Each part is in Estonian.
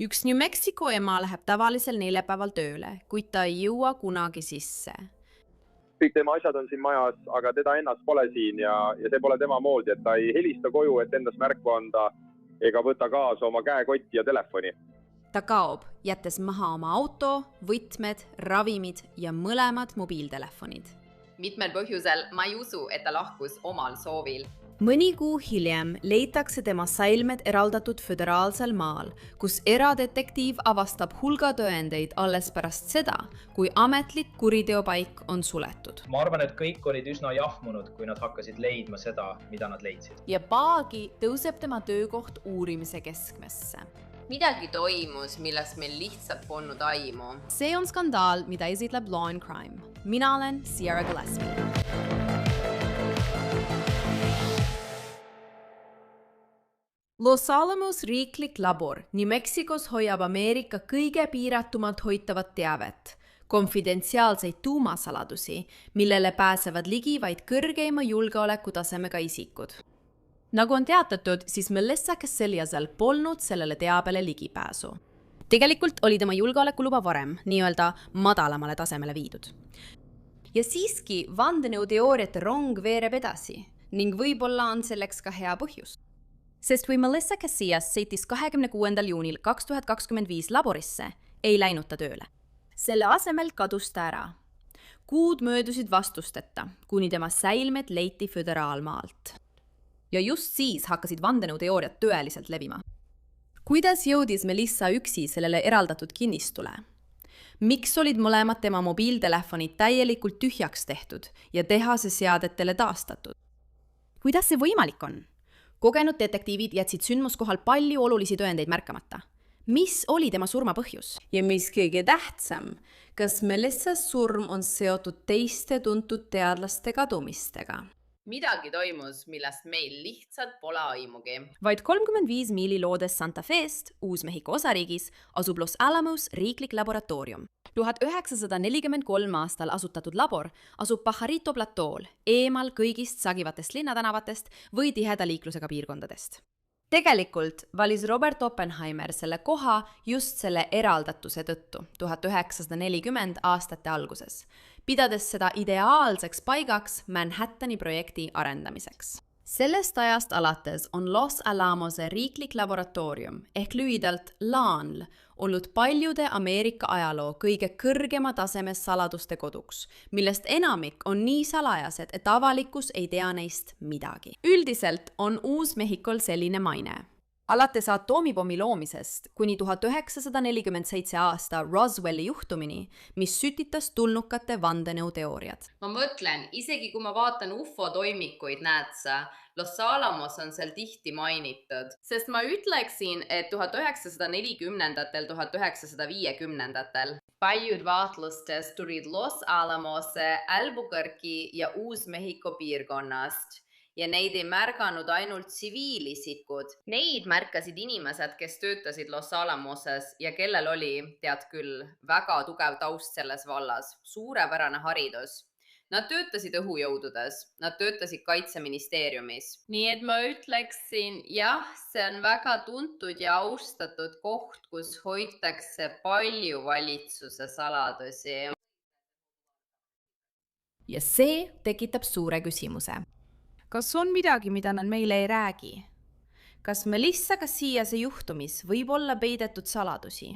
Üks New Mexico ema läheb tavalisel neljapäeval tööle, kuid ta ei jõua kunagi sisse. Kõik tema asjad on siin majas, aga teda ennast pole siin ja see pole tema moodi, et ta ei helista koju, et endast märku anda ega võta kaasa oma käekotti ja telefoni. Ta kaob, jättes maha oma auto, võtmed, ravimid ja mõlemad mobiiltelefonid. Mitmel põhjusel ma ei usu, et ta lahkus omal soovil. Mõni kuu hiljem leitakse tema säilmed eraldatud föderaalsel maal, kus eradetektiiv avastab hulga tõendeid alles pärast seda, kui ametlik kuriteopaik on suletud. Ma arvan, et kõik olid üsna jahmunud, kui nad hakkasid leidma seda, mida nad leidsid. Ja Paagi tõuseb tema töökoht uurimise keskmesse. Midagi toimus, millest meil lihtsalt polnud aimu. See on skandaal, mida esitleb Law and Crime. Mina olen Sierra Gillespie. Los Alamos riiklik labor New Mexicos hoiab Ameerika kõige piiratumalt hoitavat teavet, konfidentsiaalseid tuumasaladusi, millele pääsevad ligi vaid kõrgeima julgeolekutasemega isikud. Nagu on teatatud, siis Melissa Casseliasel polnud sellele teabele ligipääsu. Tegelikult oli tema julgeolekuluba varem nii-öelda madalamale tasemele viidud. Ja siiski vandenõuteooriate rong veereb edasi ning võib-olla on selleks ka hea põhjus. Sest kui Melissa Casillas sõitis 26. juunil 2025 laborisse, ei läinud ta tööle. Selle asemel kadus ta ära. Kuud möödusid vastusteta, kuni tema säilmed leiti föderaalmaalt. Ja just siis hakkasid vandenõuteooriad tõeliselt levima. Kuidas jõudis Melissa üksi sellele eraldatud kinnistule? Miks olid mõlemad tema mobiiltelefonid täielikult tühjaks tehtud ja tehase seadetele taastatud? Kuidas see võimalik on? Kogenud detektiivid jätsid sündmuskohal palju olulisi tõendeid märkamata. Mis oli tema surma põhjus? Ja mis kõige tähtsam, kas Melissa surm on seotud teiste tuntud teadlaste kadumistega? Midagi toimus, millest meil lihtsalt pole aimugi. Vaid 35 miili loodes Santa Feest, Uus-Mehhiko osariigis, asub Los Alamos riiklik laboratoorium. 1943 aastal asutatud labor asub Pajarito platool, eemal kõigist sagivatest linnatänavatest või tiheda liiklusega piirkondadest. Tegelikult valis Robert Oppenheimer selle koha just selle eraldatuse tõttu 1940 aastate alguses, pidades seda ideaalseks paigaks Manhattani projekti arendamiseks. Sellest ajast alates on Los Alamose riiklik laboratoorium ehk lühidalt LANL olnud paljude Ameerika ajaloo kõige kõrgema taseme saladuste koduks, millest enamik on nii salajased, et avalikkus ei tea neist midagi. Üldiselt on Uus-Mehhikol selline maine. Alates atoomipommi loomisest kuni 1947 aasta Roswelli juhtumini, mis sütitas tulnukate vandenõuteooriad. Ma mõtlen, isegi kui ma vaatan UFO-toimikuid, näed sa, Los Alamos on seal tihti mainitud. Sest ma ütleksin, et 1940-ndatel, 1950-ndatel paljud vaatlustest tulid Los Alamose, Albuquerque ja Uus-Mehhiko piirkonnast. Ja neid ei märganud ainult tsiviilisikud. Neid märkasid inimesed, kes töötasid Los Alamoses ja kellel oli, tead küll, väga tugev taust selles vallas, suurepärane haridus. Nad töötasid õhujõududes, nad töötasid kaitseministeeriumis. Nii et ma ütleksin, jah, see on väga tuntud ja austatud koht, kus hoitakse palju valitsuse saladusi. Ja see tekitab suure küsimuse. Kas on midagi, mida nad meile ei räägi? Kas Melissa Casillase juhtumis võib olla peidetud saladusi?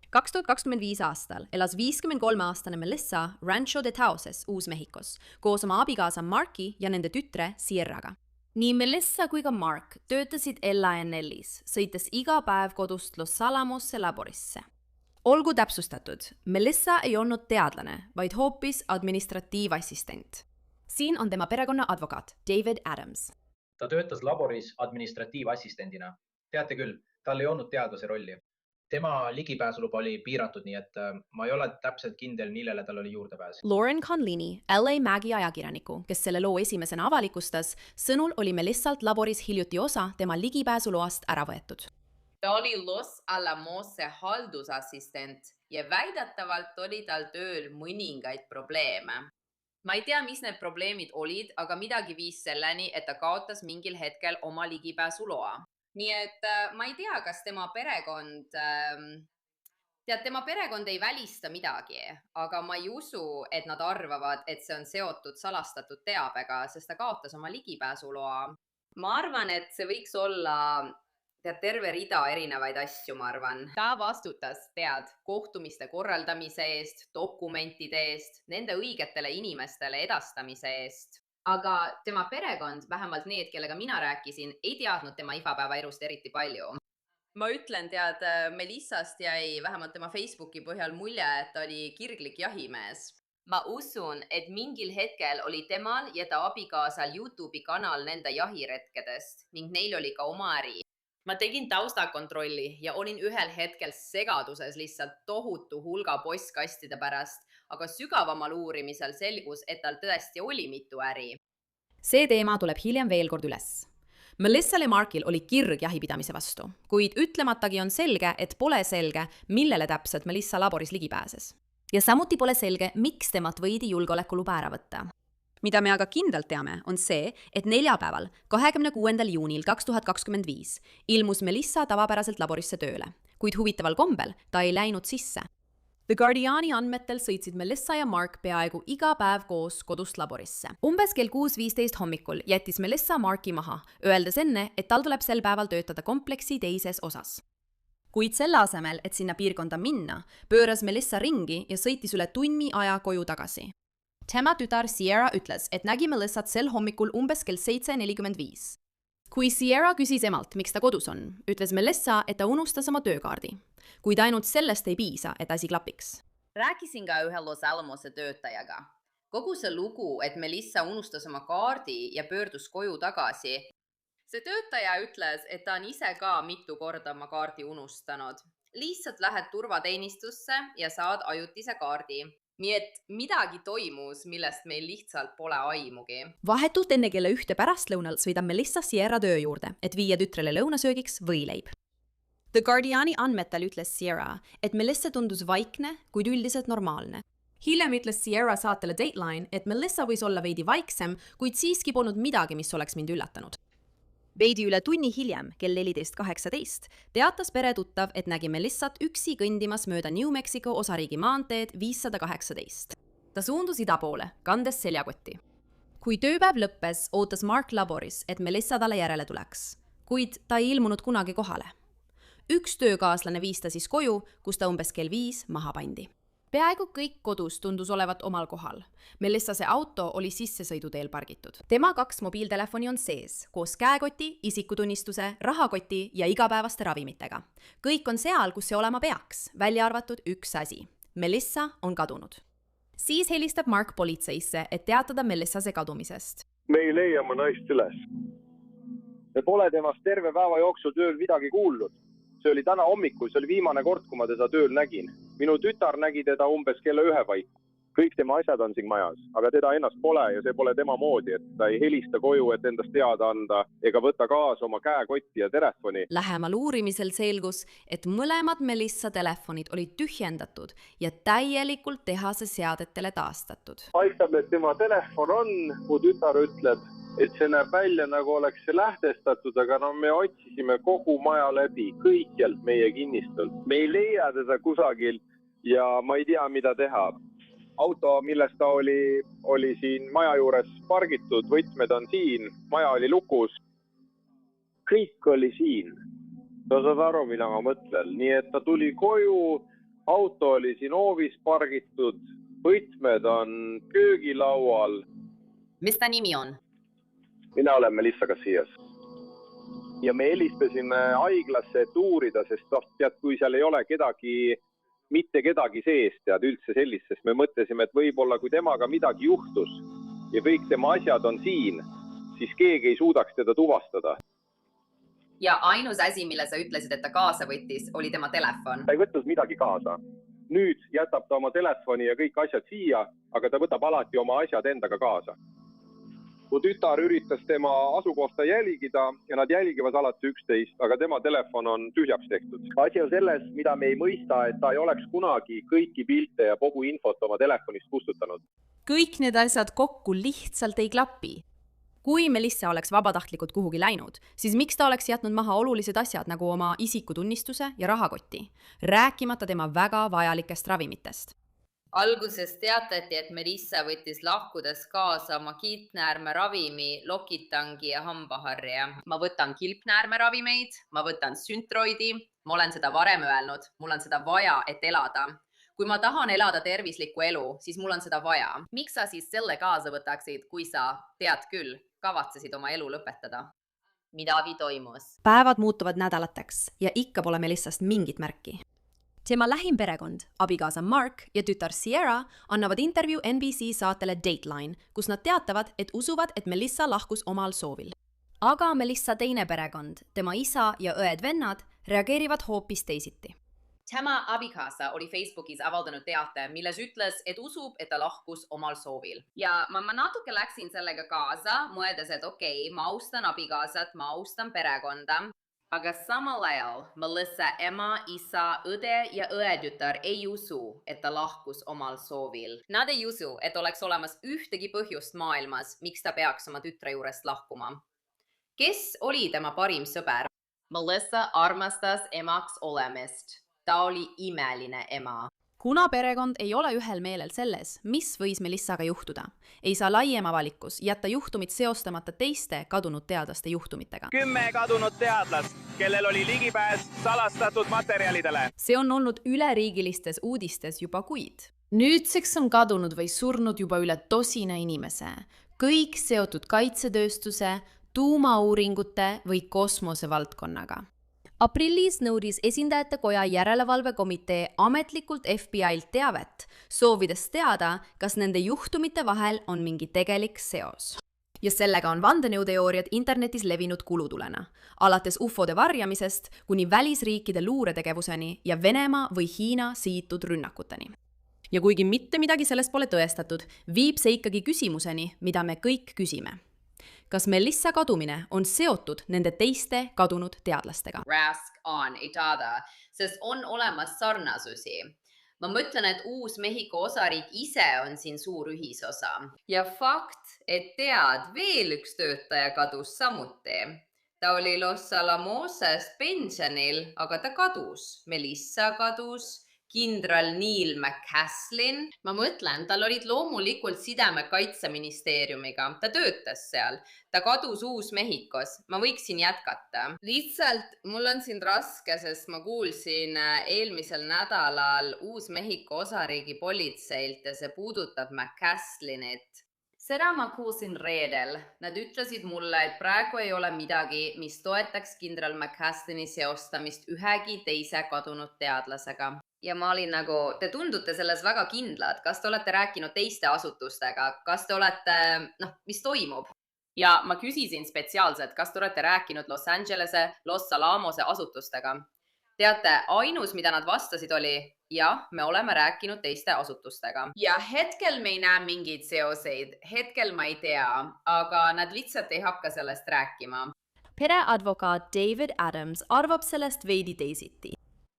2025 aastal elas 53-aastane Melissa Rancho de Tauses Uus-Mehhikos koos oma abikaasa Marki ja nende tütre Sierraga. Nii Melissa kui ka Mark töötasid LANL-is, sõites iga päev kodust Los Alamosse laborisse. Olgu täpsustatud, Melissa ei olnud teadlane, vaid hoopis administratiivassistent. Siin on tema perekonna advokaat David Adams. Ta töötas laboris administratiivassistendina. Teate küll, tal ei olnud teadlase rolli. Tema ligipääsuluba oli piiratud, nii et ma ei ole täpselt kindel, millele tal oli juurdepääs. Lauren Conlini, LA Magi ajakirjaniku, kes selle loo esimesena avalikustas, sõnul oli Melissalt laboris hiljuti osa tema ligipääsuloast ära võetud. Ta oli Los Alamose haldusassistent ja väidetavalt oli tal tööl mõningaid probleeme. Ma ei tea, mis need probleemid olid, aga midagi viis selleni, et ta kaotas mingil hetkel oma ligipääsuloa. nii et ma ei tea, kas tema perekond tema perekond ei välista midagi, aga ma ei usu, et nad arvavad, et see on seotud salastatud teabega, sest ta kaotas oma ligipääsuloa. Ma arvan, et see võiks olla terve rida erinevaid asju, ma arvan. Ta vastutas, kohtumiste korraldamise eest, dokumentide eest, nende õigetele inimestele edastamise eest. Aga tema perekond, vähemalt need, kellega mina rääkisin, ei teadnud tema igapäevaelust eriti palju. Ma ütlen, Melissast jäi vähemalt tema Facebooki põhjal mulje, et ta oli kirglik jahimees. Ma usun, et mingil hetkel oli temal ja ta abikaasal YouTube'i kanal nende jahiretkedest ning neil oli ka oma äri. Ma tegin taustakontrolli ja olin ühel hetkel segaduses lihtsalt tohutu hulga postkastide pärast, aga sügavamal uurimisel selgus, et tal tõesti oli mitu äri. See teema tuleb hiljem veel kord üles. Melissa ja Markil oli kirg jahipidamise vastu, kuid ütlematagi on selge, et pole selge, millele täpselt Melissa laboris ligi pääses. Ja samuti pole selge, miks temalt võidi julgeolekuluba ära võtta. Mida me aga kindlalt teame, on see, et neljapäeval, 26. juunil 2025 ilmus Melissa tavapäraselt laborisse tööle, kuid huvitaval kombel ta ei läinud sisse. The Guardiani andmetel sõitsid Melissa ja Mark peaaegu iga päev koos kodust laborisse. Umbes kell 6:15 hommikul jättis Melissa Marki maha, öeldes enne, et tal tuleb sel päeval töötada kompleksi teises osas. Kuid selle asemel, et sinna piirkonda minna, pööras Melissa ringi ja sõitis üle tunni aja koju tagasi. Tema tütar Sierra ütles, et nägi Melissat sel hommikul umbes kell 7:45. Kui Sierra küsis emalt, miks ta kodus on, ütles Melissa, et ta unustas oma töökaardi. Kuid ainult sellest ei piisa, et asi klapiks. Rääkisin ka ühe Los Alamose töötajaga. Kogu see lugu, et Melissa unustas oma kaardi ja pöördus koju tagasi. See töötaja ütles, et ta on ise ka mitu korda oma kaardi unustanud. Lihtsalt lähed turvateenistusse ja saad ajutise kaardi. Nii et midagi toimus, millest meil lihtsalt pole aimugi. Vahetult enne kella 1 pärastlõunal sõidab Melissa Sierra töö juurde, et viia tütrele lõunasöögiks võileib. The Guardiani andmetel ütles Sierra, et Melissa tundus vaikne, kuid üldiselt normaalne. Hiljem ütles Sierra saatele Dateline, et Melissa võis olla veidi vaiksem, kuid siiski polnud midagi, mis oleks mind üllatanud. Veidi üle tunni hiljem, kell 14:18, teatas peretuttav, et nägi Melissat üksi kõndimas mööda New Mexico osariigi maanteed 518. Ta suundus ida poole, kandes seljakotti. Kui tööpäev lõppes, ootas Mark laboris, et Melissa talle järele tuleks, kuid ta ei ilmunud kunagi kohale. Üks töökaaslane viis ta siis koju, kus ta umbes kell 5 maha pandi. Peaaegu kõik kodus tundus olevat omal kohal. Melissase auto oli sissesõiduteel pargitud. Tema 2 mobiiltelefoni on sees, koos käekoti, isikutunnistuse, rahakoti ja igapäevaste ravimitega. Kõik on seal, kus see olema peaks, välja arvatud üks asi. Melissa on kadunud. Siis helistab Mark politseisse, et teatada Melissase kadumisest. Me ei leia oma naist üles. Me pole temast terve päeva jooksul tööl midagi kuulnud. See oli täna hommikul, see oli viimane kord, kui ma teda tööl nägin. Minu tütar nägi teda umbes kella 1 paiku. Kõik tema asjad on siin majas, aga teda ennast pole ja see pole tema moodi, et ta ei helista koju, et endast teada anda ega võtta kaasa oma käekotti ja telefoni. Lähemal uurimisel selgus, et mõlemad Melissa telefonid olid tühjendatud ja täielikult tehase seadetele taastatud. Paistab, et tema telefon on, mu tütar ütleb, et see näeb välja, nagu oleks see lähtestatud, aga no me otsisime kogu maja läbi, kõikjalt meie kinnistul. Me ei leia teda kusagil ja ma ei tea, mida teha. Auto, millest ta oli siin maja juures pargitud, võtmed on siin, maja oli lukus. Kõik oli siin. Sa saad aru, mida ma mõtlen. Nii et ta tuli koju, auto oli siin hoovis pargitud, võtmed on köögilaual. Mis ta nimi on? Mina olen Melissa Casillas. Ja me helistasime haiglasse, et uurida, sest tead, kui seal ei ole mitte kedagi sees, tead, üldse sellist, sest me mõtlesime, et võib-olla kui temaga midagi juhtus ja kõik tema asjad on siin, siis keegi ei suudaks teda tuvastada. Ja ainus asi, mille sa ütlesid, et ta kaasa võttis, oli tema telefon. Ta ei võtnud midagi kaasa. Nüüd jätab ta oma telefoni ja kõik asjad siia, aga ta võtab alati oma asjad endaga kaasa. Mu tütar üritas tema asukohta jälgida ja nad jälgivad alati 11, aga tema telefon on tühjaks tehtud. Asi on selles, mida me ei mõista, et ta ei oleks kunagi kõiki pilte ja kogu infot oma telefonist kustutanud. Kõik need asjad kokku lihtsalt ei klapi. Kui Melissa oleks vabatahtlikult kuhugi läinud, siis miks ta oleks jätnud maha olulised asjad nagu oma isikutunnistuse ja rahakoti, rääkimata tema väga vajalikest ravimitest? Alguses teatati, et Melissa võttis lahkudes kaasa oma kilpnäärmeravimi, lokitangi ja hambaharja. Ma võtan kilpnäärmeravimeid, ma võtan syntroidi, ma olen seda varem öelnud, mul on seda vaja, et elada. Kui ma tahan elada tervislikku elu, siis mul on seda vaja. Miks sa siis selle kaasa võtaksid, kui sa tead küll, kavatsesid oma elu lõpetada? Midagi toimus. Päevad muutuvad nädalateks ja ikka pole Melissast mingit märki. Tema lähim perekond, abikaasa Mark ja tütar Sierra annavad intervjuu NBC saatele Dateline, kus nad teatavad, et usuvad, et Melissa lahkus omal soovil. Aga Melissa teine perekond, tema isa ja õed-vennad, reageerivad hoopis teisiti. Tema abikaasa oli Facebookis avaldanud teate, milles ütles, et usub, et ta lahkus omal soovil. Ja ma natuke läksin sellega kaasa, mõeldes, et okei, ma austan abikaasat, ma austan perekonda. Aga samal ajal Melissa ema, isa, õde ja õetütar ei usu, et ta lahkus omal soovil. Nad ei usu, et oleks olemas ühtegi põhjust maailmas, miks ta peaks oma tütre juurest lahkuma. Kes oli tema parim sõber? Melissa armastas emaks olemist. Ta oli imeline ema. Kuna perekond ei ole ühel meelel selles, mis võis Melissaga juhtuda, ei saa laiem avalikkus jätta juhtumit seostamata teiste kadunud teadlaste juhtumitega. 10 kadunud teadlast, kellel oli ligipääs salastatud materjalidele. See on olnud üleriigilistes uudistes juba kuid. Nüüdseks on kadunud või surnud juba üle 10 inimese, kõik seotud kaitsetööstuse, tuumauuringute või kosmosevaldkonnaga. Aprillis nõudis esindajate koja järelevalvekomitee ametlikult FBI-lt teavet, soovides teada, kas nende juhtumite vahel on mingi tegelik seos. Ja sellega on vandenõuteooriad internetis levinud kulutulena, alates ufode varjamisest kuni välisriikide luuretegevuseni ja Venemaa või Hiina sihitud rünnakuteni. Ja kuigi mitte midagi sellest pole tõestatud, viib see ikkagi küsimuseni, mida me kõik küsime. Kas Melissa kadumine on seotud nende teiste kadunud teadlastega? Rask on etada, sest on olemas sarnasusi. Ma mõtlen, et Uus-Mehhiko osariik ise on siin suur ühisosa. Ja fakt, et tead, veel üks töötaja kadus samuti. Ta oli Los Alamosest pensionil, aga ta kadus. Melissa kadus. Kindral Neil McCaslin. Ma mõtlen, tal olid loomulikult sideme kaitseministeeriumiga. Ta töötas seal. Ta kadus Uus-Mehhikos. Ma võiksin jätkata. Lihtsalt mul on siin raske, sest ma kuulsin eelmisel nädalal Uus-Mehhiko osariigi politseilt ja see puudutab McCaslinit. Seda ma kuulsin reedel. Nad ütlesid mulle, et praegu ei ole midagi, mis toetaks kindral McCaslini seostamist ühegi teise kadunud teadlasega. Ja ma olin nagu, te tundute selles väga kindlad, kas te olete rääkinud teiste asutustega, kas te olete, mis toimub? Ja ma küsisin spetsiaalselt, kas te olete rääkinud Los Angelese, Los Alamose asutustega. Teate, ainus, mida nad vastasid oli, jah, me oleme rääkinud teiste asutustega. Ja hetkel me ei näe mingeid seoseid, hetkel ma ei tea, aga nad lihtsalt ei hakka sellest rääkima. Pereadvokaat David Adams arvab sellest veidi teisiti.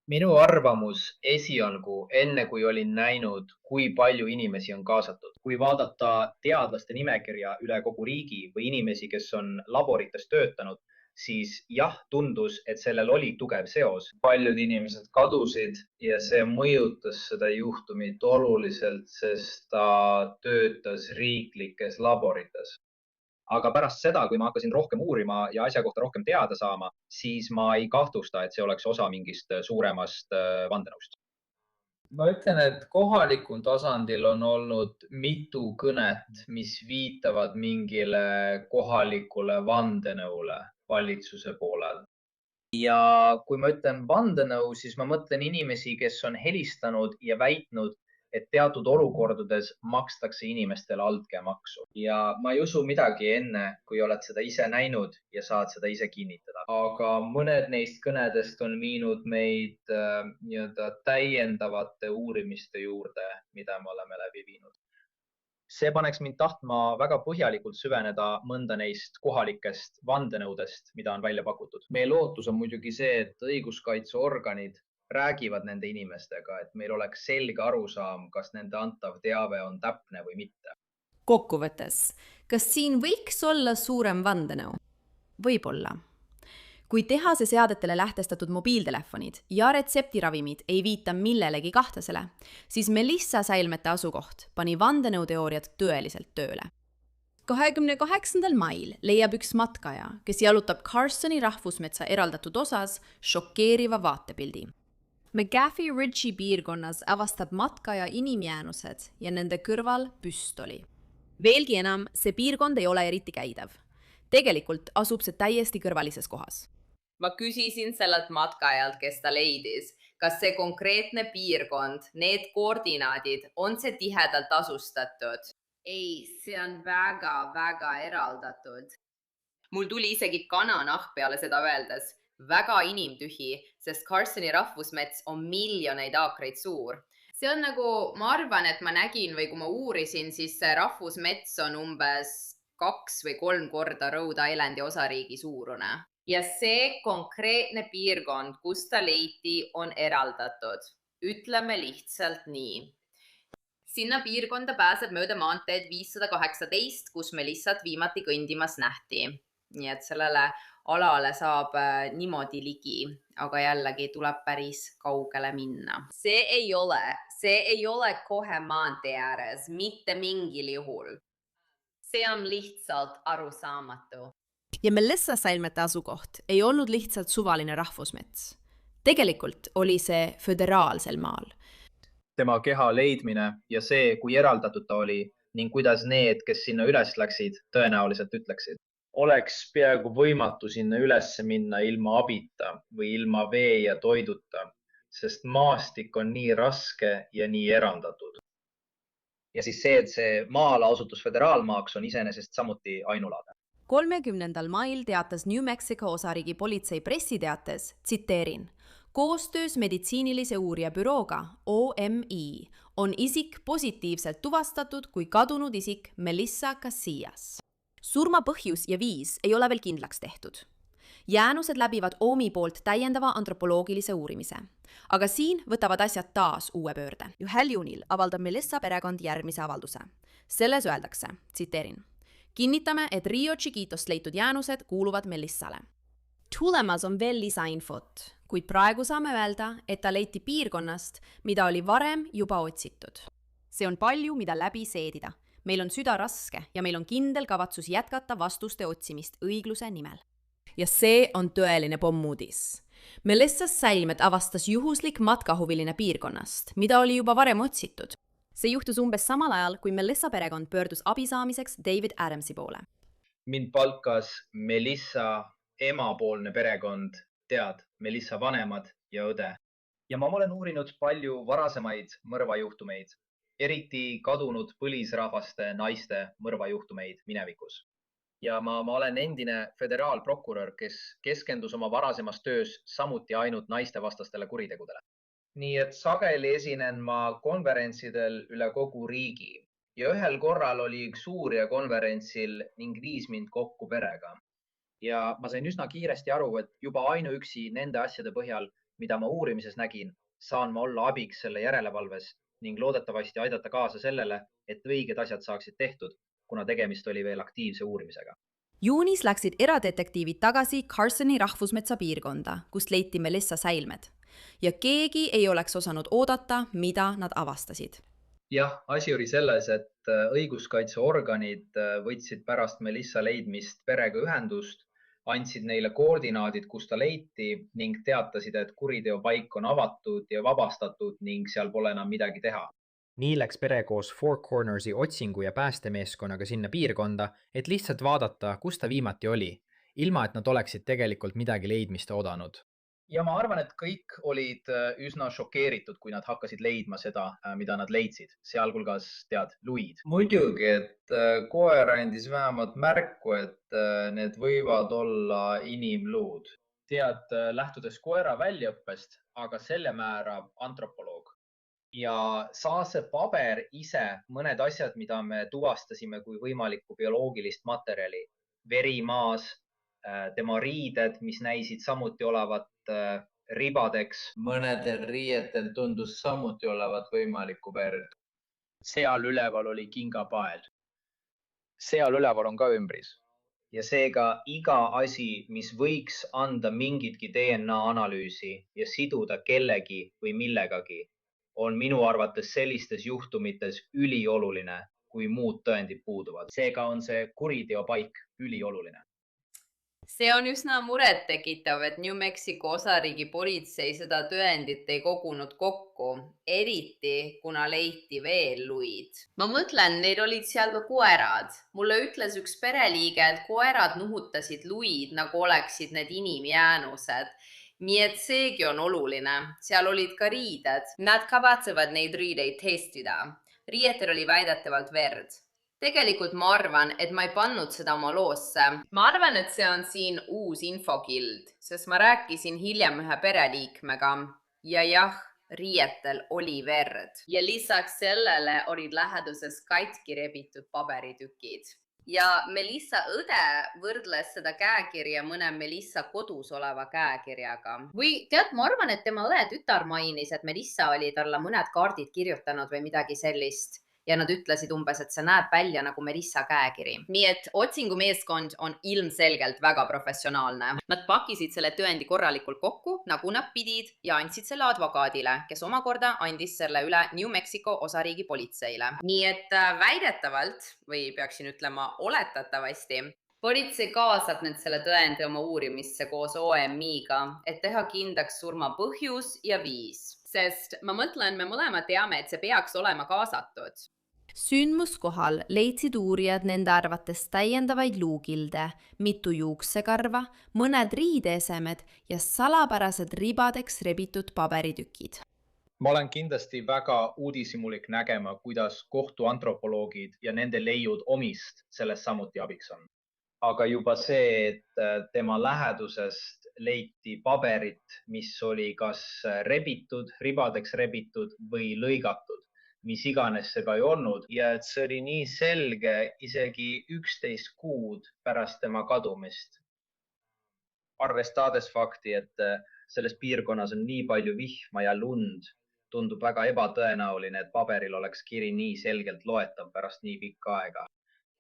Minu arvamus esialgu, enne kui olin näinud, kui palju inimesi on kaasatud. Kui vaadata teadlaste nimekirja üle kogu riigi või inimesi, kes on laborites töötanud, siis jah, tundus, et sellel oli tugev seos. Paljud inimesed kadusid ja see mõjutas seda juhtumit oluliselt, sest ta töötas riiklikes laborites. Aga pärast seda, kui ma hakkasin rohkem uurima ja asja kohta rohkem teada saama, siis ma ei kahtlusta, et see oleks osa mingist suuremast vandenõust. Ma ütlen, et kohalikul tasandil on olnud mitu kõnet, mis viitavad mingile kohalikule vandenõule valitsuse poolel. Ja kui ma ütlen vandenõu, siis ma mõtlen inimesi, kes on helistanud ja väitnud, et teatud olukordades makstakse inimestele altkäemaksu. Ja ma ei usu midagi enne, kui oled seda ise näinud ja saad seda ise kinnitada. Aga mõned neist kõnedest on viinud meid täiendavate uurimiste juurde, mida me oleme läbi viinud. See paneks mind tahtma väga põhjalikult süveneda mõnda neist kohalikest vandenõudest, mida on välja pakutud. Meie lootus on muidugi see, et õiguskaitseorganid räägivad nende inimestega, et meil oleks selge arusaam, kas nende antav teave on täpne või mitte. Kokkuvõttes, kas siin võiks olla suurem vandenõu? Võib-olla. Kui tehase seadetele lähtestatud mobiiltelefonid ja retseptiravimid ei viita millelegi kahtlasele, siis Melissa säilmete asukoht pani vandenõuteooriad tõeliselt tööle. 28. mail leiab üks matkaja, kes jalutab Carsoni rahvusmetsa eraldatud osas šokeeriva vaatepildi. McGaffey Ridge'i piirkonnas avastab matkaja inimjäänused ja nende kõrval püstoli. Veelgi enam, see piirkond ei ole eriti käidav. Tegelikult asub see täiesti kõrvalises kohas. Ma küsisin sellelt matkajalt, kes ta leidis, kas see konkreetne piirkond, need koordinaadid, on see tihedalt asustatud? Ei, see on väga eraldatud. Mul tuli isegi kananahk peale seda öeldes. Väga inimtühi, sest Carsoni rahvusmets on miljoneid aakreid suur. See on nagu, ma arvan, et ma nägin või kui ma uurisin, siis see rahvusmets on umbes 2 või 3 korda Rhode Islandi osariigi suurune. Ja see konkreetne piirkond, kus ta leiti, on eraldatud. Ütleme lihtsalt nii. Sinna piirkonda pääseb mööda maanteed 518, kus Melissat viimati kõndimas nähti. Nii et sellele alale saab niimoodi ligi, aga jällegi tuleb päris kaugele minna. See ei ole kohe maantee ääres, mitte mingil juhul. See on lihtsalt arusaamatu. Ja Melissa säilmete asukoht ei olnud lihtsalt suvaline rahvusmets. Tegelikult oli see föderaalsel maal. Tema keha leidmine ja see, kui eraldatud ta oli ning kuidas need, kes sinna üles läksid, tõenäoliselt ütleksid. Oleks peaaegu võimatu sinna üles minna ilma abita või ilma vee ja toiduta, sest maastik on nii raske ja nii erandatud. Ja siis see, et see maala osutus föderaalmaaks, on iseenesest samuti ainulaadne. 30. mail teatas New Mexico osariigi politsei pressiteates, tsiteerin, koostöös meditsiinilise uurija bürooga OMI on isik positiivselt tuvastatud kui kadunud isik Melissa Casillas. Surma põhjus ja viis ei ole veel kindlaks tehtud. Jäänused läbivad OMI poolt täiendava antropoloogilise uurimise. Aga siin võtavad asjad taas uue pöörde. 1. juunil avaldab Melissa perekond järgmise avalduse. Selles öeldakse, tsiteerin, kinnitame, et Rio Chiquitost leitud jäänused kuuluvad Melissale. Tulemas on veel lisainfot, kuid praegu saame öelda, et ta leiti piirkonnast, mida oli varem juba otsitud. See on palju, mida läbi seedida. Meil on süda raske ja meil on kindel kavatsus jätkata vastuste otsimist õigluse nimel. Ja see on tõeline pommuudis. Melissas säilmed avastas juhuslik matkahuviline piirkonnast, mida oli juba varem otsitud. See juhtus umbes samal ajal, kui Melissa perekond pöördus abi saamiseks David Adamsi poole. Mind palkas Melissa emapoolne perekond, tead, Melissa vanemad ja õde. Ja ma olen uurinud palju varasemaid mõrvajuhtumeid, eriti kadunud põlisrahvaste naiste mõrvajuhtumeid minevikus. Ja ma olen endine föderaalprokurör, kes keskendus oma varasemas töös samuti ainult naistevastastele kuritegudele. Nii et sageli esinen ma konverentsidel üle kogu riigi ja ühel korral oli üks uurija konverentsil ning viis mind kokku perega. Ja ma sain üsna kiiresti aru, et juba ainuüksi nende asjade põhjal, mida ma uurimises nägin, saan ma olla abiks selle järelevalves ning loodetavasti aidata kaasa sellele, et õiged asjad saaksid tehtud, kuna tegemist oli veel aktiivse uurimisega. Juunis läksid eradetektiivid tagasi Carsoni rahvusmetsa piirkonda, kust leiti Melissa säilmed. Ja keegi ei oleks osanud oodata, mida nad avastasid. Jah, asi oli selles, et õiguskaitseorganid võtsid pärast Melissa leidmist perega ühendust, andsid neile koordinaadid, kus ta leiti ning teatasid, et kuriteopaik on avatud ja vabastatud ning seal pole enam midagi teha. Nii läks pere koos Four Cornersi otsingu- ja päästemeeskonnaga sinna piirkonda, et lihtsalt vaadata, kus ta viimati oli, ilma et nad oleksid tegelikult midagi leidmist oodanud. Ja ma arvan, et kõik olid üsna šokeeritud, kui nad hakkasid leidma seda, mida nad leidsid. Sealhulgas, tead, luid. Muidugi, et koer andis vähemalt märku, et need võivad olla inimluud. Tead, lähtudes koera väljaõppest, aga selle määrab antropoloog. Ja saa see paber ise mõned asjad, mida me tuvastasime kui võimalikku bioloogilist materjali. Veri maas, tema riided, mis näisid samuti olevat ribadeks. Mõnedel riietel tundus samuti olevat võimalikku verd. Seal üleval oli kingapael. seal üleval on ka ümbris. Ja seega iga asi, mis võiks anda mingitki DNA analüüsi ja siduda kellegi või millegagi, on minu arvates sellistes juhtumites ülioluline, kui muud tõendid puuduvad. Seega on see kuriteopaik ülioluline. See on üsna murettekitav, et New Mexico osariigi politsei seda tõendit ei kogunud kokku, eriti kuna leiti veel luid. Ma mõtlen, neil olid seal ka koerad. Mulle ütles üks pereliige, et koerad nuhutasid luid, nagu oleksid need inimjäänused. Nii et seegi on oluline. Seal olid ka riided. Nad kavatsevad neid riideid testida. Riietel oli väidetavalt verd. Tegelikult ma arvan, et ma ei pannud seda oma loosse. Ma arvan, et see on siin uus infokild, sest ma rääkisin hiljem ühe pereliikmega ja jah, riietel oli verd. Ja lisaks sellele olid läheduses katki rebitud paberitükid. Ja Melissa õde võrdles seda käekirja mõne Melissa kodus oleva käekirjaga. Või tead, ma arvan, et tema õe tütar mainis, et Melissa oli talle mõned kaardid kirjutanud või midagi sellist. Ja nad ütlesid umbes, et see näeb välja nagu Melissa käekiri. Nii et otsingumeeskond on ilmselgelt väga professionaalne. Nad pakisid selle tõendi korralikult kokku, nagu nad pidid, ja andsid selle advokaadile, kes omakorda andis selle üle New Mexico osariigi politseile. Nii et väidetavalt, või peaksin ütlema oletatavasti, politsei kaasab nüüd selle tõendi oma uurimisse koos OMI-ga, et teha kindlaks surma põhjus ja viis. Sest ma mõtlen, me mõlemad teame, et see peaks olema kaasatud. Sündmuskohal leidsid uurijad nende arvates täiendavaid luukilde, mitu juuksekarva, mõned riideesemed ja salapärased ribadeks rebitud paberitükid. Ma olen kindlasti väga uudishimulik nägema, kuidas kohtuantropoloogid ja nende leiud omist sellest samuti abiks on. Aga juba see, et tema lähedusest leiti paberit, mis oli kas rebitud, ribadeks rebitud või lõigatud, mis iganes see ka ei olnud. Ja et see oli nii selge isegi 11 kuud pärast tema kadumist. Arvestades fakti, et selles piirkonnas on nii palju vihma ja lund, tundub väga ebatõenäoline, et paberil oleks kiri nii selgelt loetav pärast nii pikka aega.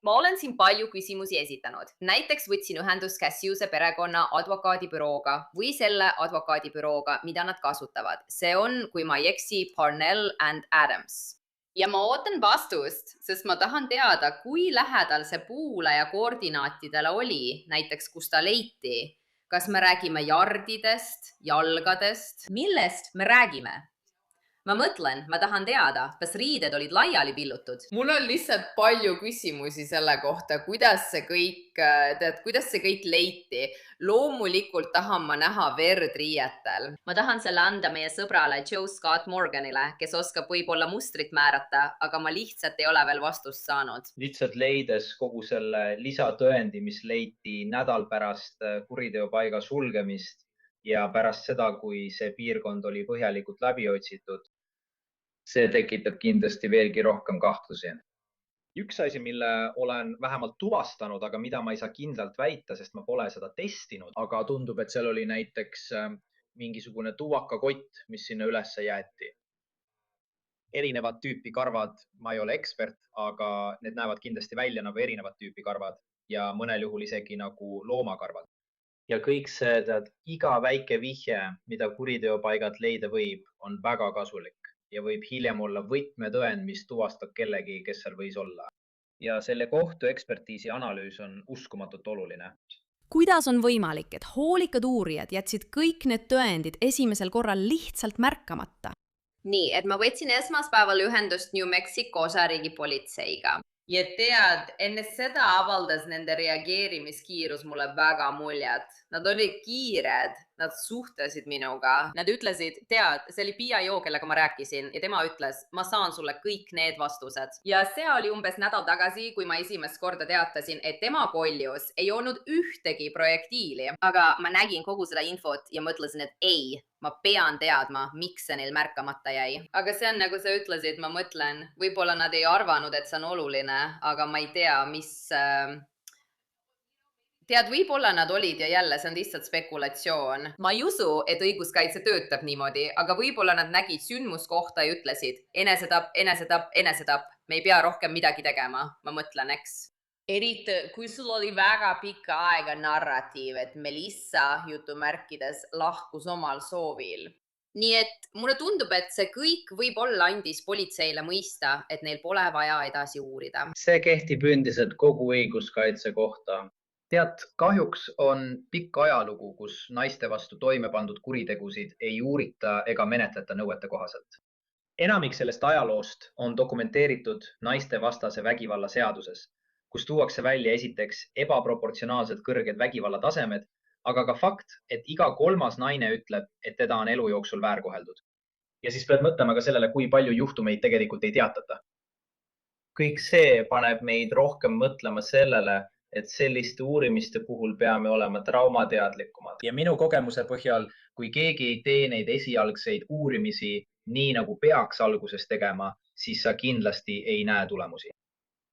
Ma olen siin palju küsimusi esitanud. Näiteks võtsin ühendust Cassiuse perekonna advokaadibürooga või selle advokaadibürooga, mida nad kasutavad. See on, kui ma ei eksi, Parnell and Adams. Ja ma ootan vastust, sest ma tahan teada, kui lähedal see puulaja koordinaatidele oli, näiteks kus ta leiti. Kas me räägime jardidest, jalgadest? Millest me räägime? Ma mõtlen, ma tahan teada, kas riided olid laiali pillutud. Mul on lihtsalt palju küsimusi selle kohta, kuidas see kõik leiti. Loomulikult tahan ma näha verd riietel. Ma tahan selle anda meie sõbrale Joe Scott Morganile, kes oskab võib-olla mustrit määrata, aga ma lihtsalt ei ole veel vastust saanud. Lihtsalt leides kogu selle lisatõendi, mis leiti nädal pärast kuriteopaiga sulgemist ja pärast seda, kui see piirkond oli põhjalikult läbi otsitud, see tekitab kindlasti veelgi rohkem kahtlusi. Üks asi, mille olen vähemalt tuvastanud, aga mida ma ei saa kindlalt väita, sest ma pole seda testinud, aga tundub, et seal oli näiteks mingisugune tuvakakott, mis sinna üles jäeti. Erinevad tüüpi karvad, ma ei ole ekspert, aga need näevad kindlasti välja nagu erinevad tüüpi karvad ja mõnel juhul isegi nagu loomakarvad. Ja kõik see, iga väike vihje, mida kuriteopaigad leida võib, on väga kasulik ja võib hiljem olla võtmetõend, mis tuvastab kellegi, kes seal võis olla. Ja selle kohtu ekspertiisi analüüs on uskumatult oluline. Kuidas on võimalik, et hoolikad uurijad jätsid kõik need tõendid esimesel korral lihtsalt märkamata? Nii, et ma võtsin esmaspäeval ühendust New Mexico osariigi politseiga. Ja tead, enne seda avaldas nende reageerimiskiirus mulle väga muljet. Nad olid kiired, nad suhtlesid minuga. Nad ütlesid, tead, see oli PIO, kellega ma rääkisin ja tema ütles, ma saan sulle kõik need vastused. Ja see oli umbes nädal tagasi, kui ma esimest korda teatasin, et tema koljus ei olnud ühtegi projektiili. Aga ma nägin kogu seda infot ja mõtlesin, et ei, ma pean teadma, miks see neil märkamata jäi. Aga see on nagu sa ütlesid, ma mõtlen, võib-olla nad ei arvanud, et see on oluline, aga ma ei tea, mis... Tead, võib-olla nad olid ja jälle, see on lihtsalt spekulatsioon. Ma ei usu, et õiguskaitse töötab niimoodi, aga võib-olla nad nägid sündmuskohta ja ütlesid enesetapp, enesetapp, enesetapp. Me ei pea rohkem midagi tegema, ma mõtlen, eks. eriti kui sul oli väga pikka aega narratiiv, et Melissa jutumärkides lahkus omal soovil. Nii et mulle tundub, et see kõik võib-olla andis politseile mõista, et neil pole vaja edasi uurida. See kehtib üldiselt kogu õiguskaitse kohta. Tead, kahjuks on pikk ajalugu, kus naiste vastu toime pandud kuritegusid ei uurita ega menetleta nõuete kohaselt. Enamik sellest ajaloost on dokumenteeritud naistevastase vägivalla seaduses, kus tuuakse välja esiteks ebaproportsionaalselt kõrged vägivallatasemed, aga ka fakt, et iga 3. naine ütleb, et teda on elu jooksul väärkoheldud. Ja siis pead mõtlema ka sellele, kui palju juhtumeid tegelikult ei teatata. Kõik see paneb meid rohkem mõtlema sellele, et selliste uurimiste puhul peame olema traumateadlikumad. Ja minu kogemuse põhjal, kui keegi ei tee neid esialgseid uurimisi nii nagu peaks alguses tegema, siis sa kindlasti ei näe tulemusi.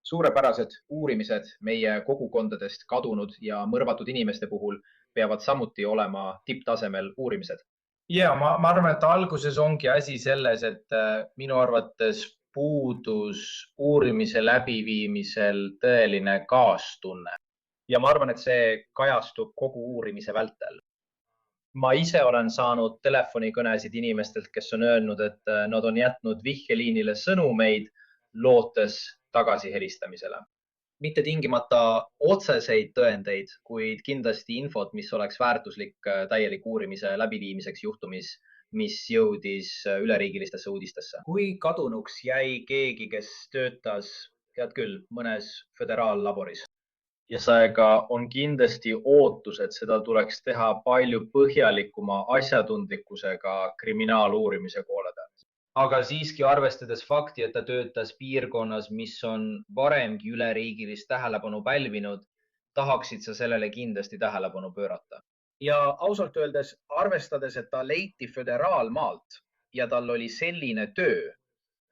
Suurepärased uurimised meie kogukondadest kadunud ja mõrvatud inimeste puhul peavad samuti olema tipptasemel uurimised. Ja ma arvan, et alguses ongi asi selles, et minu arvates puudus uurimise läbiviimisel tõeline kaastunne. Ja ma arvan, et see kajastub kogu uurimise vältel. Ma ise olen saanud telefonikõnesid inimestelt, kes on öelnud, et nad on jätnud vihjeliinile sõnumeid lootes tagasi helistamisele. Mitte tingimata otseseid tõendeid, kuid kindlasti infot, mis oleks väärtuslik täieliku uurimise läbiviimiseks juhtumis, mis jõudis üleriigilistesse uudistesse. Kui kadunuks jäi keegi, kes töötas, tead küll, mõnes föderaallaboris. Ja seega on kindlasti ootus, et seda tuleks teha palju põhjalikuma asjatundlikkusega kriminaaluurimise poole pealt. Aga siiski arvestades fakti, et ta töötas piirkonnas, mis on varemgi üleriigilist tähelepanu pälvinud, tahaksid sa sellele kindlasti tähelepanu pöörata. Ja ausalt öeldes, arvestades, et ta leiti föderaalmaalt ja tal oli selline töö,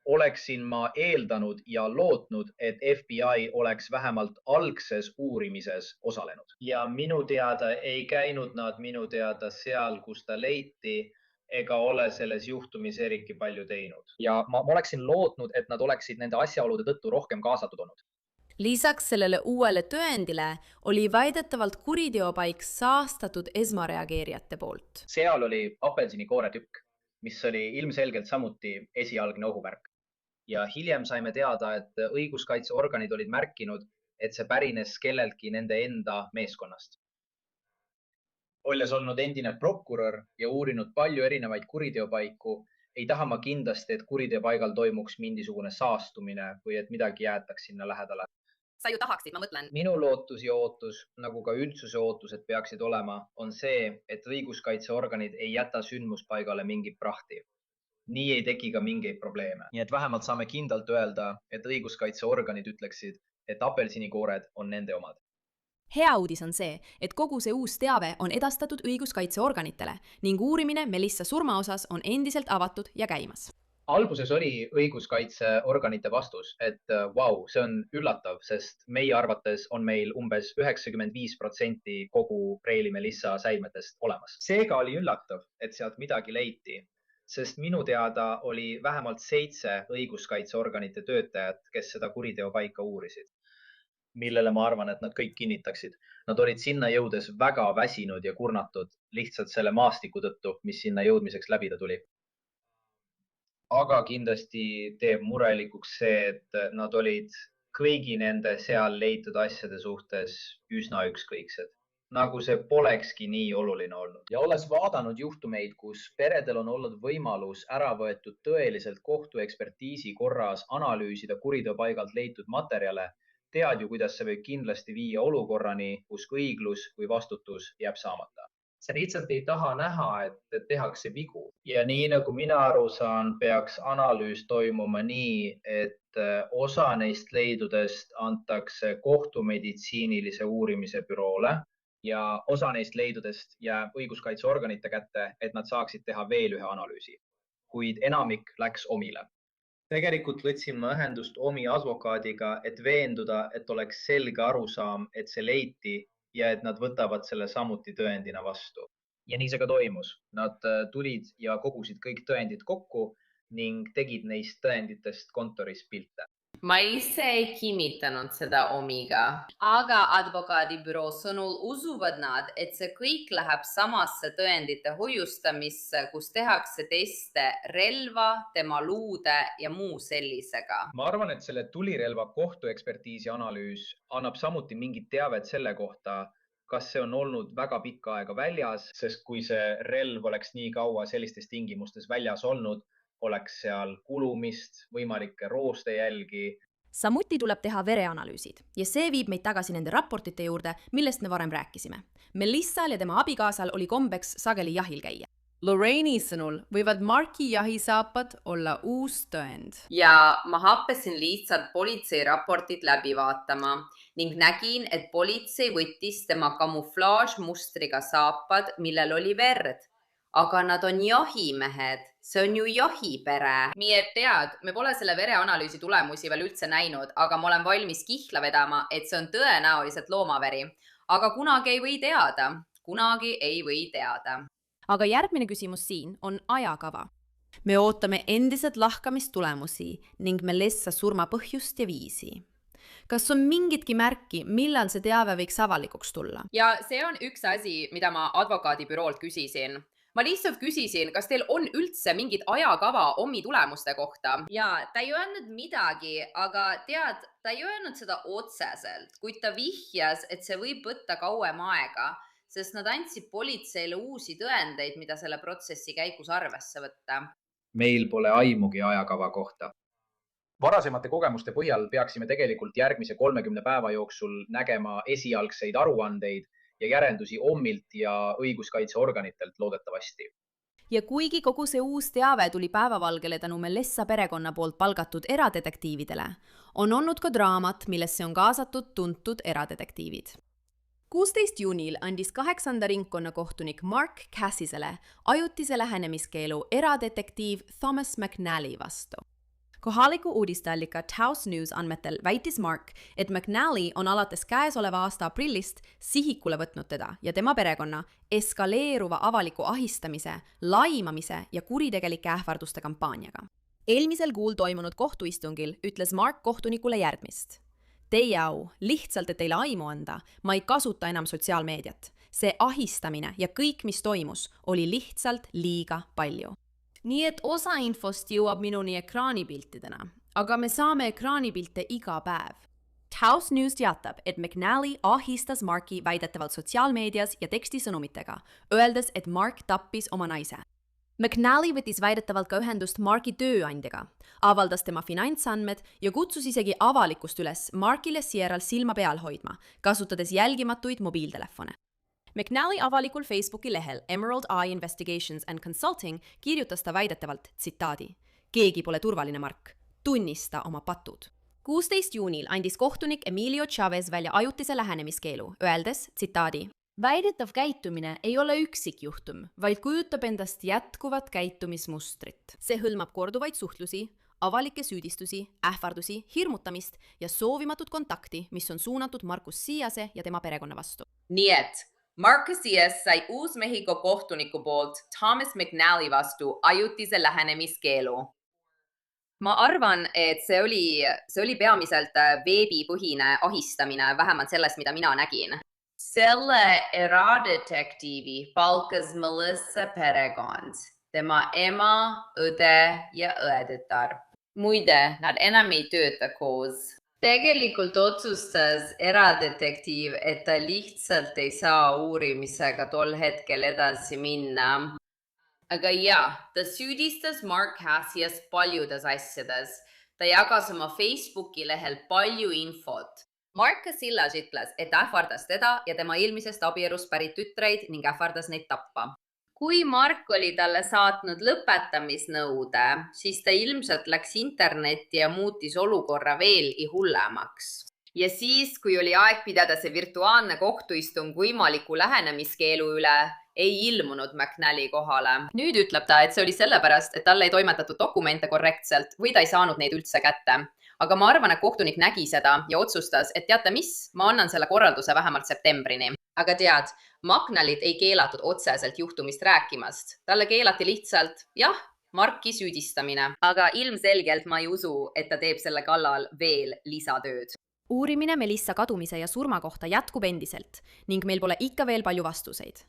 oleksin ma eeldanud ja lootnud, et FBI oleks vähemalt algses uurimises osalenud. Ja minu teada ei käinud nad minu teada seal, kus ta leiti, ega ole selles juhtumis eriti palju teinud. Ja ma oleksin lootnud, et nad oleksid nende asjaolude tõttu rohkem kaasatud olnud. Lisaks sellele uuele tõendile oli väidetavalt kuriteopaik saastatud esmareageerijate poolt. Seal oli apelsinikoore tükk, mis oli ilmselgelt samuti esialgne ohumärk. Ja hiljem saime teada, et õiguskaitseorganid olid märkinud, et see pärines kelleltki nende enda meeskonnast. Olles olnud endine prokurör ja uurinud palju erinevaid kuriteopaiku, ei taha ma kindlasti, et kuriteopaigal toimuks mingisugune saastumine või et midagi jäetaks sinna lähedale. Sa ju tahaksid, ma mõtlen. Minu lootus ja ootus, nagu ka üldsuse ootused peaksid olema, on see, et õiguskaitseorganid ei jäta sündmuspaigale mingit prahti. Nii ei teki ka mingeid probleeme. Nii et vähemalt saame kindlalt öelda, et õiguskaitseorganid ütleksid, et apelsinikoored on nende omad. Hea uudis on see, et kogu see uus teave on edastatud õiguskaitseorganitele ning uurimine Melissa surma osas on endiselt avatud ja käimas. Alguses oli õiguskaitseorganite vastus, et vau, see on üllatav, sest meie arvates on meil umbes 95% kogu Reili Melissa säilmetest olemas. Seega oli üllatav, et sealt midagi leiti, sest minu teada oli vähemalt 7 õiguskaitseorganite töötajat, kes seda kuriteopaika uurisid, millele ma arvan, et nad kõik kinnitaksid. Nad olid sinna jõudes väga väsinud ja kurnatud lihtsalt selle maastiku tõttu, mis sinna jõudmiseks läbida tuli. Aga kindlasti teeb murelikuks see, et nad olid kõigi nende seal leitud asjade suhtes üsna ükskõiksed. Nagu see polekski nii oluline olnud. Ja olles vaadanud juhtumeid, kus peredel on olnud võimalus ära võetud tõeliselt kohtuekspertiisi korras analüüsida kuriteopaigalt leitud materjale, tead ju, kuidas see võib kindlasti viia olukorrani, kus õiglus või vastutus jääb saamata. Sa lihtsalt ei taha näha, et tehakse vigu. Ja nii nagu mina aru saan, peaks analüüs toimuma nii, et osa neist leidudest antakse kohtumeditsiinilise uurimise büroole ja osa neist leidudest jääb õiguskaitseorganite kätte, et nad saaksid teha veel ühe analüüsi. Kuid enamik läks omile. Tegelikult võtsin ma ühendust omi advokaadiga, et veenduda, et oleks selge arusaam, et see leiti ja et nad võtavad selle samuti tõendina vastu. Ja nii see ka toimus. Nad tulid ja kogusid kõik tõendid kokku ning tegid neist tõenditest kontoris pilte. Ma ise ei kinnitanud seda omiga. Aga advokaadibüroo sõnul usuvad nad, et see kõik läheb samasse tõendite hoiustamisse, kus tehakse teste relva, tema luude ja muu sellisega. Ma arvan, et selle tulirelva kohtuekspertiisi analüüs annab samuti mingit teavet selle kohta, kas see on olnud väga pikka aega väljas, sest kui see relv oleks nii kaua sellistes tingimustes väljas olnud, oleks seal kulumist, võimalikke roostejälgi. Samuti tuleb teha vereanalüüsid ja see viib meid tagasi nende raportite juurde, millest me varem rääkisime. Melissal ja tema abikaasal oli kombeks sageli jahil käia. Lorraine'i sõnul võivad Marki jahisaapad olla uus tõend. Ja ma happasin lihtsalt politsei raportit läbi vaatama ning nägin, et politsei võttis tema kamuflaažmustriga saapad, millel oli verd. Aga nad on jahimehed, see on ju jahipere. Nii et tead, me pole selle vereanalüüsi tulemusi veel üldse näinud, aga ma olen valmis kihla vedama, et see on tõenäoliselt loomaveri. Aga kunagi ei või teada. Aga järgmine küsimus siin on ajakava. Me ootame endiselt lahkamistulemusi ning Melissa surma põhjust ja viisi. Kas on mingitki märki, millal see teave võiks avalikuks tulla? Ja see on üks asi, mida ma advokaadibüroolt küsisin. Ma lihtsalt küsisin, kas teil on üldse mingit ajakava OMI tulemuste kohta. Ja ta ei öelnud midagi, aga tead, ta ei öelnud seda otseselt, kuid ta vihjas, et see võib võtta kauem aega, sest nad andsid politseile uusi tõendeid, mida selle protsessi käigus arvesse võtta. Meil pole aimugi ajakava kohta. Varasemate kogemuste põhjal peaksime tegelikult järgmise 30 päeva jooksul nägema esialgseid aruandeid ja järeldusi OMIlt ja õiguskaitseorganitelt loodetavasti. Ja kuigi kogu see uus teave tuli päevavalgele tänu Melissa perekonna poolt palgatud eradetektiividele, on olnud ka draamat, millesse on kaasatud tuntud eradetektiivid. 16. juunil andis 8. ringkonnakohtunik Mark Cassisele ajutise lähenemiskeelu eradetektiiv Thomas McNally vastu. Kohaliku uudistallika Taos News andmetel väitis Mark, et McNally on alates käesoleva aasta aprillist sihikule võtnud teda ja tema perekonna eskaleeruva avaliku ahistamise, laimamise ja kuritegelike ähvarduste kampaaniaga. Eelmisel kuul toimunud kohtuistungil ütles Mark kohtunikule järgmist. Teie au, lihtsalt et teile aimu anda, ma ei kasuta enam sotsiaalmeediat. See ahistamine ja kõik, mis toimus, oli lihtsalt liiga palju. Nii et osa infost jõuab minuni ekraanipiltidena, aga me saame ekraanipilte iga päev. Taos News teatab, et McNally ahistas Marki väidetavalt sotsiaalmeedias ja tekstisõnumitega, öeldes, et Mark tappis oma naise. McNally võttis väidetavalt ka ühendust Marki tööandjaga, avaldas tema finantsandmed ja kutsus isegi avalikust üles Markil ja Sierral silma peal hoidma, kasutades jälgimatuid mobiiltelefone. McNally avalikul Facebooki lehel Emerald Eye Investigations and Consulting kirjutas ta väidetavalt tsitaadi. Keegi pole turvaline, Mark. Tunnista oma patud. 16. juunil andis kohtunik Emilio Chavez välja ajutise lähenemiskeelu, öeldes tsitaadi. Väidetav käitumine ei ole üksikjuhtum, vaid kujutab endast jätkuvat käitumismustrit. See hõlmab korduvaid suhtlusi, avalikke süüdistusi, ähvardusi, hirmutamist ja soovimatut kontakti, mis on suunatud Marcus Siase ja tema perekonna vastu. Nii et Marcus Sias sai Uus-Mehhiko kohtuniku poolt Thomas McNally vastu ajutise lähenemiskeelu. Ma arvan, et see oli peamiselt veebipõhine ahistamine, vähemalt sellest, mida mina nägin. Selle eradetektiivi palkas Melissa perekond, tema ema, õde ja õedettar. Muide, nad enam ei tööta koos. Tegelikult otsustas eradetektiiv, et ta lihtsalt ei saa uurimisega tol hetkel edasi minna. Aga jah, ta süüdistas Mark Cassias paljudes asjades. Ta jagas oma Facebooki lehel palju infot. Mark Casillas ütles, et ähvardas teda ja tema eelmisest abielust pärit tütreid ning ähvardas neid tappa. Kui Mark oli talle saatnud lõpetamisnõude, siis ta ilmselt läks internetti ja muutis olukorra veelgi hullemaks. Ja siis, kui oli aeg pidada see virtuaalne kohtuistung võimaliku lähenemiskeelu üle, ei ilmunud McNally kohale. Nüüd ütleb ta, et see oli sellepärast, et talle ei toimetatud dokumente korrektselt või ta ei saanud neid üldse kätte. Aga ma arvan, et kohtunik nägi seda ja otsustas, et teate mis, ma annan selle korralduse vähemalt septembrini. Aga tead, McNallyt ei keelatud otseselt juhtumist rääkimast. Talle keelati lihtsalt, jah, Marki süüdistamine, aga ilmselgelt ma ei usu, et ta teeb selle kallal veel lisatööd. uurimine Melissa kadumise ja surma kohta jätkub endiselt ning meil pole ikka veel palju vastuseid.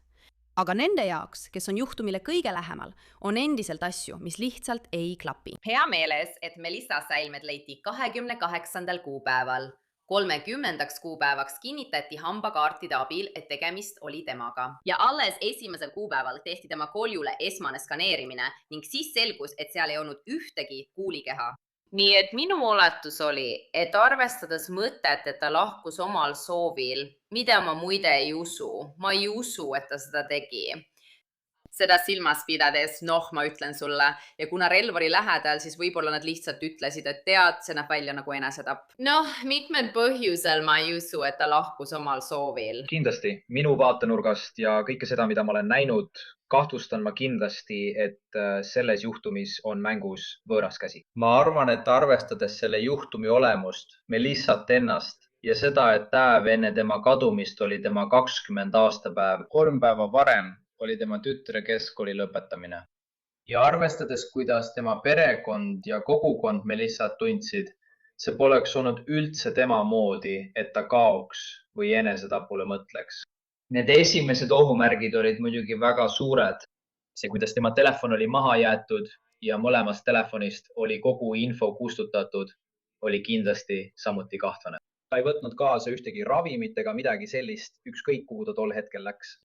Aga nende jaoks, kes on juhtumile kõige lähemal, on endiselt asju, mis lihtsalt ei klapi. Hea meeles, et Melissa säilmed leiti 28. kuupäeval. 30. kuupäevaks kinnitati hambakaartide abil, et tegemist oli temaga. Ja alles 1. kuupäeval tehti tema koljule esmane skaneerimine ning siis selgus, et seal ei olnud ühtegi kuulikeha. Nii et minu oletus oli, et arvestades mõtet, et ta lahkus omal soovil, mida ma muide ei usu. Ma ei usu, et ta seda tegi. Seda silmas pidades, ma ütlen sulle, ja kuna relv oli lähedal, siis võib-olla nad lihtsalt ütlesid, et tead, see näeb välja nagu enesetapp. Mitmed põhjusel ma ei usu, et ta lahkus omal soovil. Kindlasti minu vaatenurgast ja kõike seda, mida ma olen näinud, kahtlustan ma kindlasti, et selles juhtumis on mängus võõras käsi. Ma arvan, et arvestades selle juhtumi olemust, Melissat ennast ja seda, et päev enne tema kadumist oli tema 20 aastapäev, 3 päeva varem oli tema tütre keskkooli lõpetamine. Ja arvestades, kuidas tema perekond ja kogukond Melissat tundsid, see poleks olnud üldse tema moodi, et ta kaoks või enesetapule mõtleks. Need esimesed ohumärgid olid muidugi väga suured. See, kuidas tema telefon oli maha jäetud ja mõlemast telefonist oli kogu info kustutatud, oli kindlasti samuti kahtlane. Ta ei võtnud kaasa ühtegi ravimit ega midagi sellist, ükskõik kuhu ta tol hetkel läks.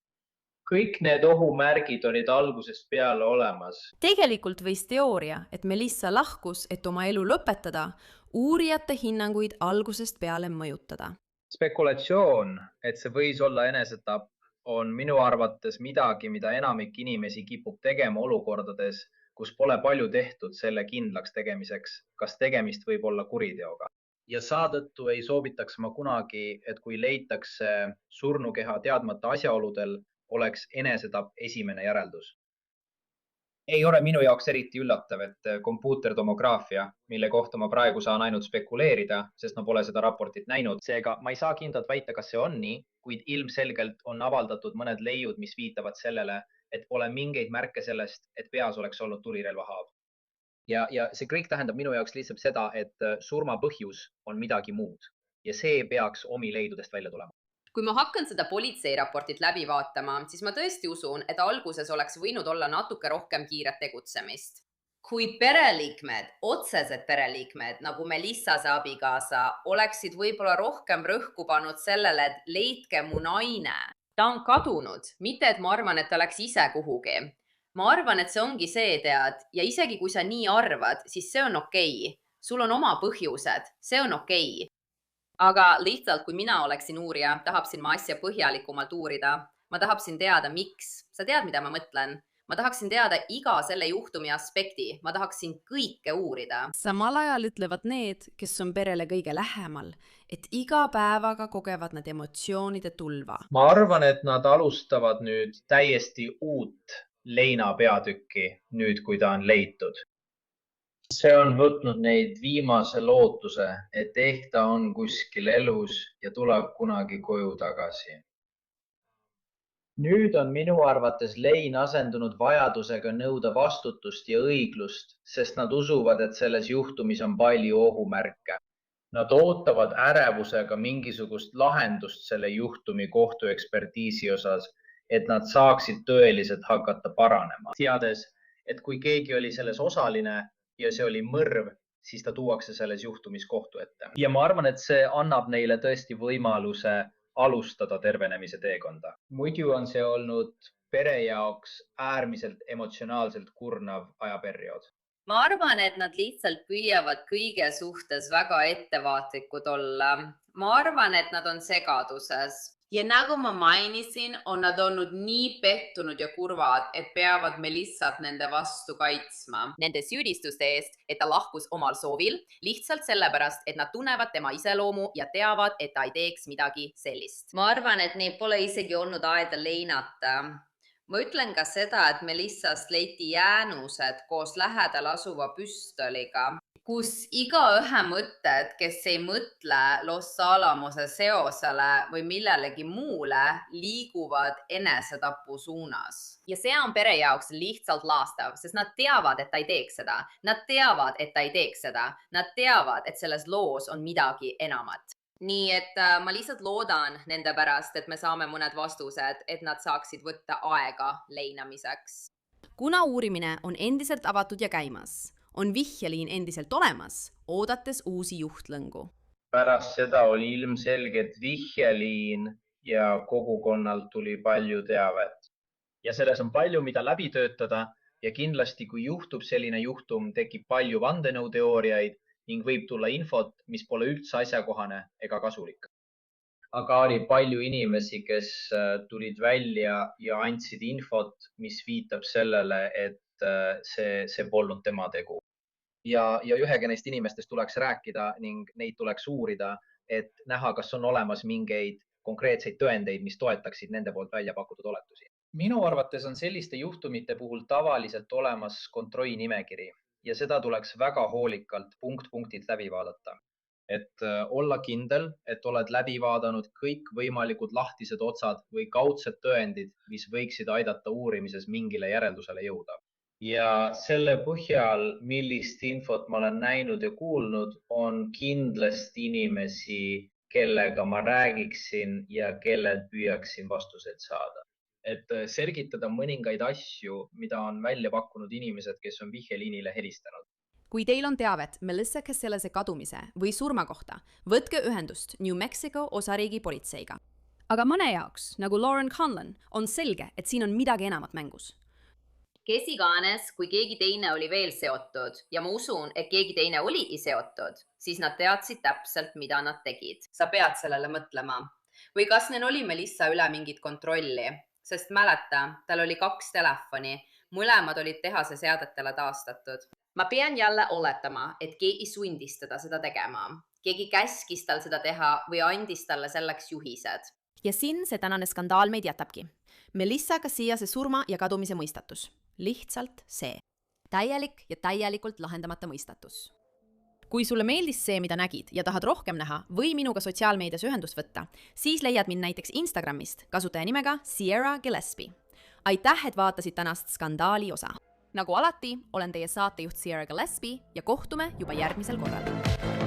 Kõik need ohumärgid olid algusest peale olemas. Tegelikult võis teooria, et Melissa lahkus, et oma elu lõpetada, uurijate hinnanguid algusest peale mõjutada. Spekulatsioon, et see võis olla enesetapp, on minu arvates midagi, mida enamik inimesi kipub tegema olukordades, kus pole palju tehtud selle kindlaks tegemiseks, kas tegemist võib olla kuriteoga. Ja saadõttu ei soovitaks ma kunagi, et kui leitakse surnukeha teadmata asjaoludel, oleks enesetapp esimene järeldus. Ei ole minu jaoks eriti üllatav, et kompuutertomograafia, mille kohta ma praegu saan ainult spekuleerida, sest ma pole seda raportit näinud. Seega ma ei saa kindlalt väita, kas see on nii, kuid ilmselgelt on avaldatud mõned leiud, mis viitavad sellele, et pole mingeid märke sellest, et peas oleks olnud tulirelvahaav. Ja see kõik tähendab minu jaoks lihtsalt seda, et surma põhjus on midagi muud ja see peaks omi leidudest välja tulema. Kui ma hakkan seda politseiraportit läbi vaatama, siis ma tõesti usun, et alguses oleks võinud olla natuke rohkem kiiret tegutsemist. Kui pereliikmed, otsesed pereliikmed, nagu Melissase abikaasa, oleksid võib-olla rohkem rõhku pannud sellele, et leidke mu naine. Ta on kadunud, mitte et ma arvan, et ta läks ise kuhugi. Ma arvan, et see ongi see, tead, ja isegi kui sa nii arvad, siis see on okei. Sul on oma põhjused, see on okei. Aga lihtsalt, kui mina oleksin uurija, tahaksin ma asja põhjalikumalt uurida. Ma tahaksin teada, miks. Sa tead, mida ma mõtlen? Ma tahaksin teada iga selle juhtumi aspekti. Ma tahaksin kõike uurida. Samal ajal ütlevad need, kes on perele kõige lähemal, et iga päevaga kogevad nad emotsioonide tulva. Ma arvan, et nad alustavad nüüd täiesti uut leina peatükki, nüüd kui ta on leitud. See on võtnud neid viimase lootuse, et ehk ta on kuskil elus ja tuleb kunagi koju tagasi. Nüüd on minu arvates lein asendunud vajadusega nõuda vastutust ja õiglust, sest nad usuvad, et selles juhtumis on palju ohumärke. Nad ootavad ärevusega mingisugust lahendust selle juhtumi kohtuekspertiisi osas, et nad saaksid tõeliselt hakata paranema. Teades, et kui keegi oli selles osaline, ja see oli mõrv, siis ta tuuakse selles juhtumis kohtu ette. Ja ma arvan, et see annab neile tõesti võimaluse alustada tervenemise teekonda. Muidu on see olnud pere jaoks äärmiselt emotsionaalselt kurnav ajaperiood. Ma arvan, et nad lihtsalt püüavad kõige suhtes väga ettevaatlikud olla. Ma arvan, et nad on segaduses. Ja nagu ma mainisin, on nad olnud nii pettunud ja kurvad, et peavad Melissat nende vastu kaitsma. Nende süüdistuste eest, et ta lahkus omal soovil, lihtsalt sellepärast, et nad tunnevad tema iseloomu ja teavad, et ta ei teeks midagi sellist. Ma arvan, et neil pole isegi olnud aeda leinata. ma ütlen ka seda, et Melissast leiti jäänused koos lähedal asuva püstoliga, kus igaühe mõtted, kes ei mõtle Los Alamose seosele või millelegi muule, liiguvad enesetapu suunas. Ja see on pere jaoks lihtsalt laastav, sest nad teavad, et ta ei teeks seda. Nad teavad, et ta ei teeks seda. Nad teavad, et selles loos on midagi enamat. Nii et ma lihtsalt loodan nende pärast, et me saame mõned vastused, et nad saaksid võtta aega leinamiseks. Kuna uurimine on endiselt avatud ja käimas, on vihjeliin endiselt olemas, oodates uusi juhtlõngu. Pärast seda oli ilmselge, et vihjeliin ja kogukonnalt tuli palju teavet. Ja selles on palju, mida läbi töötada ja kindlasti, kui juhtub selline juhtum, tekib palju vandenõuteooriaid ning võib tulla infot, mis pole üldse asjakohane ega kasulik. Aga oli palju inimesi, kes tulid välja ja andsid infot, mis viitab sellele, et see polnud tema tegu. Ja ühega neist inimestest tuleks rääkida ning neid tuleks uurida, et näha, kas on olemas mingeid konkreetseid tõendeid, mis toetaksid nende poolt välja pakutud oletusi. Minu arvates on selliste juhtumite puhul tavaliselt olemas kontrollinimekiri. Ja seda tuleks väga hoolikalt punkt-punktilt läbi vaadata. Et olla kindel, et oled läbi vaadanud kõik võimalikud lahtised otsad või kaudsed tõendid, mis võiksid aidata uurimises mingile järeldusele jõuda. Ja selle põhjal, millist infot ma olen näinud ja kuulnud, on kindlasti inimesi, kellega ma räägiksin ja kellelt püüaksin vastuseid saada. Et selgitada mõningaid asju, mida on välja pakkunud inimesed, kes on vihjeliinile helistanud. Kui teil on teavet Melissa Caselase kadumise või surma kohta, võtke ühendust New Mexico osariigi politseiga. Aga mõne jaoks, nagu Lauren Conlon, on selge, et siin on midagi enamat mängus. Kes iganes, kui keegi teine oli veel seotud ja ma usun, et keegi teine oli seotud, siis nad teadsid täpselt, mida nad tegid. Sa pead sellele mõtlema. Või kas neil oli Melissa üle mingit kontrolli? Sest mäleta, tal oli 2 telefoni, mõlemad olid tehase seadetele taastatud. Ma pean jälle oletama, et keegi sundis teda seda tegema. Keegi käskis tal seda teha või andis talle selleks juhised. Ja siin see tänane skandaal meid jätabki. Melissa Caselase surma ja kadumise mõistatus. Lihtsalt see. Täielik ja täielikult lahendamata mõistatus. Kui sulle meeldis see, mida nägid ja tahad rohkem näha või minuga sotsiaalmeedias ühendust võtta, siis leiad mind näiteks Instagramist kasutajanimega Sierra Gillespie. Aitäh, et vaatasid tänast skandaali osa. Nagu alati, olen teie saatejuht Sierra Gillespie ja kohtume juba järgmisel korral.